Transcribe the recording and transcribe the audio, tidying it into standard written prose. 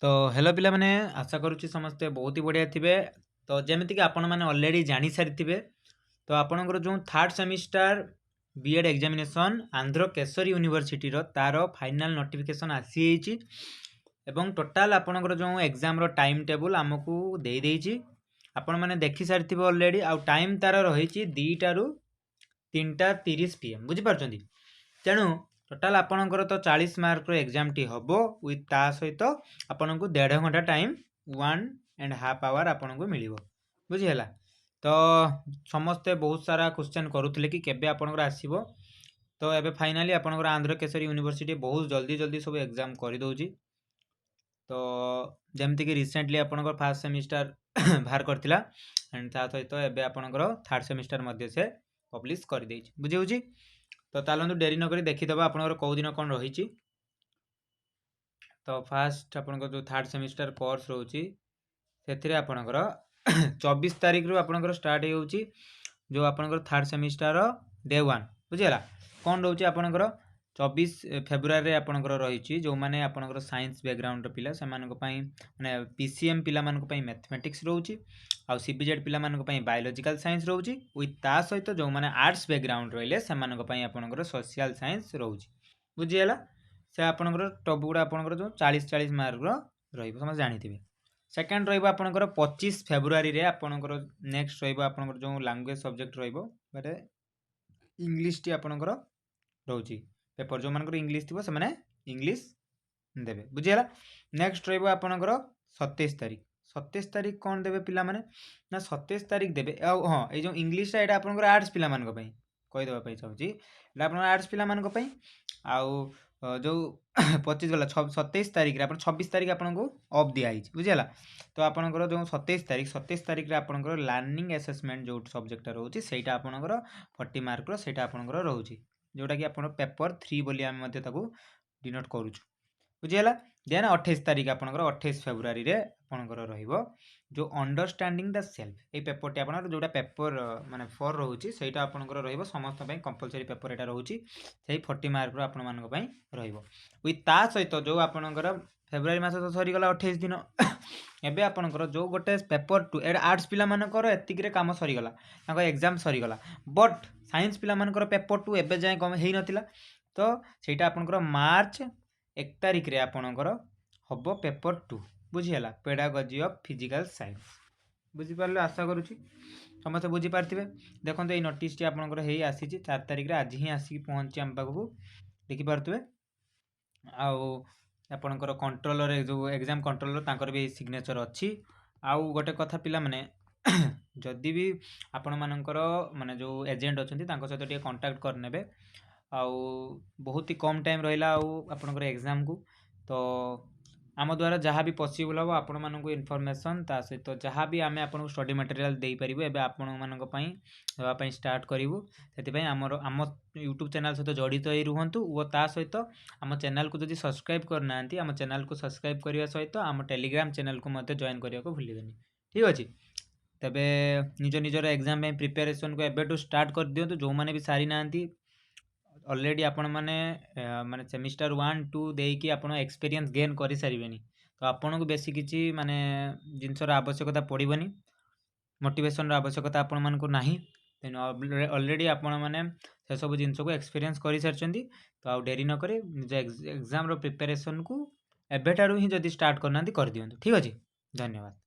तो हेलो पिला माने आशा करुच्ची समस्ते बहुत ही बढ़िया थिबे। तो जेमिति कि आपण माने ऑलरेडी जानी सारिथिबे तो आपणकर जो third semester BEd examination Andhra Kesari university रो तार फाइनल नोटिफिकेशन आसी एची एवं टोटाल आपणकर जो एग्जाम रो टाइम टेबल हमकु देई देइची। आपण माने देखि सारिथिबे ऑलरेडी आ टाइम तार रहिची 2टा रु 3:30 PM बुझी पारछंती। तेणु टोटाल आपणकर तो 40 मार्क रो एग्जाम टी हबो विथ ता सहित आपनको 1.5 घंटा टाइम 1.5 आवर आपनको मिलिबो बुझी हला। तो समस्ते बहुत सारा क्वेश्चन करूथिले कि केबे आपणकर आसीबो। तो एबे फाइनली आपणकर आंध्र केशरी यूनिवर्सिटी बहुत जल्दी जल्दी सब एग्जाम करि दोउची। तो जेमति कि रिसेंटली आपणकर फर्स्ट सेमिस्टर बाहर करथिला एंड ता सहित एबे आपणकर थर्ड सेमिस्टर मध्ये से पब्लिश कर देइची बुझी होची। तो तालंतु डेरी न करी देखिदबा आपणकर कौ दिन कोन रहिची। तो फास्ट आपणकर जो थर्ड सेमिस्टर कोर्स रहउची सेथिरे आपणकर 24 तारिख रु आपणकर स्टार्ट हे होउची जो आपणकर थर्ड सेमिस्टर डे 1 बुझियला कोन रहउची आपणकर 24 फेब्रुआरी रे आपणकर रहिची जो माने आपणकर साइंस बैकग्राउंड रो पिला सेमानक पई माने पीसीएम पिला मानक पई मैथमेटिक्स रहउची आ सीबीजेड पिला मानक पई बायोलॉजिकल साइंस रहउची विथ ता सहित जो माने आर्ट्स बैकग्राउंड रहले सेमानक पई आपणकर सोशल साइंस रहउची बुझियला। से आपणकर टॉप गुडा आपणकर जो 40 मार्क रो रहिबो समझ जानिथिबे। सेकेंड रहिबो आपणकर 25 फेब्रुआरी रे आपणकर नेक्स्ट रहिबो आपणकर जो लैंग्वेज सब्जेक्ट रहिबो माने इंग्लिश टी आपणकर रहउची पेपर जो मानकर इंग्लिश थिबो से माने इंग्लिश देबे बुझियला। नेक्स्ट रहिबो आपणकर 27 तारिख कोन देबे पिला माने ना 27 तारिख देबे हां ए जो इंग्लिश रा एटा आपणकर आर्ट्स पिला मानक पई कहि देबा पई चाहूची एटा आपणकर आर्ट्स पिला मानक पई आउ जो 25 गला 27 तारिख रे आपण 26 तारिख आपनको ऑफ दिया आइछ बुझियला। तो आपणकर जो 27 तारिख रे आपणकर लर्निंग असेसमेंट जो सब्जेक्ट रहउची सेटा आपणकर 40 मार्क रो सेटा आपणकर रहउची जोटा कि आपण पेपर 3 बोली हम मध्ये ताको डिनोट करूछु बुझियला। देन 28 तारिख आपणकर 28 फेब्रुआरी रे आपणकर रहिबो जो understanding the self A paper T आपणकर जोटा पेपर माने 4 रहउची सेटा आपणकर रहिबो समस्त पई कंपलसरी पेपर एटा रहउची सेही 40 मार्क रो आपण मानक पई रहिबो विथ ता सहित जो आपणकर फेब्रुआरी मास तो सरी गला 28 दिन एबे आपणकर जो गोटे पेपर 2 एटा आर्ट्स पिला मानकर एतिक रे काम सरी गला ताको एग्जाम सरी गला बट साइंस पिला मानकर पेपर 2 एबे जाय कम हेई नथिला। तो सेटा आपणकर मार्च 1 तारिख रे आपणकर हबो पेपर 2 बुझियला पेडागोजी ऑफ फिजिकल साइंस बुझी पारले आशा करूची समस्त बुझी पारथिबे। देखो ए नोटिस टी आपणकर हेई आसीची 4 तारिख रे आज ही आसी पहुंची हम पाखु देखि पारथिबे आउ आपणकर कंट्रोलर जो एग्जाम कंट्रोलर तांकर भी सिग्नेचर अछि। आउ गोटे कथा पिला माने जदि भी आपण मानकर माने जो एजेंट अछंती तांको सहित टे कांटेक्ट कर नेबे आउ बहुत ही कम टाइम रहिला आउ आपणकर एग्जाम को। तो आम द्वारा जहाँ भी पॉसिबल हम आपण मानक इनफॉरमेशन ता सहित जहाँ भी आम आपको स्टडी मटेरियल दे पारिबु एबे आपण मानक पई देवा पई स्टार्ट करिवु सेति पई आम यूट्यूब चैनल सहित जड़ित होई रुहंतु ओ ता सहित आम चैनल को जदि सब्सक्राइब करनांती आम चैनल को सब्सक्राइब करिया सहित आम टेलीग्राम चैनल को मते जॉइन करिया को भूलिबेनी ठीक अछि। तबे निज निजर एग्जाम में प्रिपरेशन को एबेटू स्टार्ट कर दियंतु जो माने भी सारी नांती ऑलरेडी आपण माने माने सेमिस्टर 1 2 देई कि आपण एक्सपीरियंस गेन करि सारिबेनी तो आपण को बेसी किछि माने जिंसर आवश्यकता पड़िबनी मोटिवेशन रो आवश्यकता आपण मान को नाही तेन ऑलरेडी आपण माने से सब जिंस को एक्सपीरियंस करि सारचंदी। तो आ डेरी न करे निज एग्जाम रो प्रिपरेशन को एबेटारू ही जदी स्टार्ट करनांती कर दियंतु ठीक अछि। धन्यवाद।